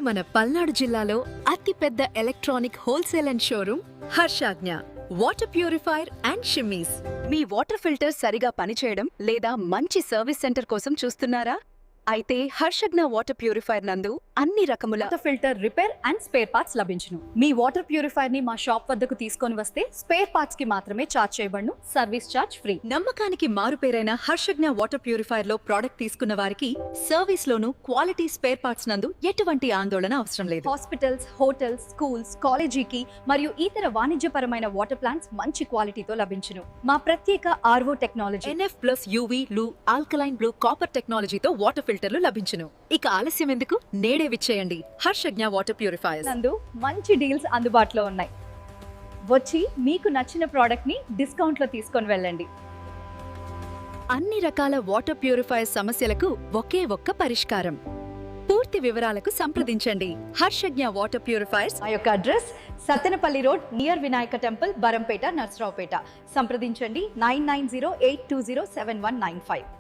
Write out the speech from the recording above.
ఇప్పుడు మన పల్నాడు జిల్లాలో అతిపెద్ద ఎలక్ట్రానిక్ హోల్సేల్ అండ్ షోరూమ్ హర్షాజ్ఞ వాటర్ ప్యూరిఫైయర్ అండ్ షిమ్మీస్. మీ వాటర్ ఫిల్టర్ సరిగా పనిచేయడం లేదా మంచి సర్వీస్ సెంటర్ కోసం చూస్తున్నారా? అయితే హర్షజ్ఞ వాటర్ ప్యూరిఫైయర్ నందు అన్ని రకముల water filter repair and spare parts లభించును. మీ వాటర్ ప్యూరిఫైయర్ ని మా షాప్ వద్దకు తీసుకొని వస్తే స్పేర్ పార్ట్స్ కి మాత్రమే ఛార్జ్ చేయబడును. Service charge free. నమ్మకానికి మారుపేరైన హర్షజ్ఞ వాటర్ ప్యూరిఫైయర్ లో ప్రాడక్ట్ తీసుకున్న వారికి సర్వీస్ లోను క్వాలిటీ స్పేర్ పార్ట్స్ నందు ఎటువంటి ఆందోళన అవసరం లేదు. హాస్పిటల్స్, హోటల్స్, స్కూల్స్, కాలేజీకి మరియు ఇతర వాణిజ్యపరమైన వాటర్ ప్లాంట్స్ మంచి క్వాలిటీతో లభించును. మా ప్రత్యేక ఆర్వో టెక్నాలజీ NF+ UV లు ఆల్కలైన్ బ్లూ కాపర్ టెక్నాలజీతో వాటర్ ఫిల్టర్లు లభించును. ఇక ఆలస్యం ఎందుకు, నేడే విచ్చేయండి హర్షజ్ఞ వాటర్ ప్యూరిఫైయర్స్ నందు మంచి డీల్స్ అందుబాటులో ఉన్నాయి. వచ్చి మీకు నచ్చిన ప్రోడక్ట్ ని డిస్కౌంట్ లో తీసుకొని వెళ్ళండి. అన్ని రకాల వాటర్ ప్యూరిఫైయర్ సమస్యలకు ఒకే ఒక్క పరిష్కారం. పూర్తి వివరాలకు సంప్రదించండి హర్షజ్ఞ వాటర్ ప్యూరిఫైయర్స్. మా యొక్క address Sattenapalli road near Vinayaka temple, Barampeta, Narasaraopet. సంప్రదించండి 9908207195.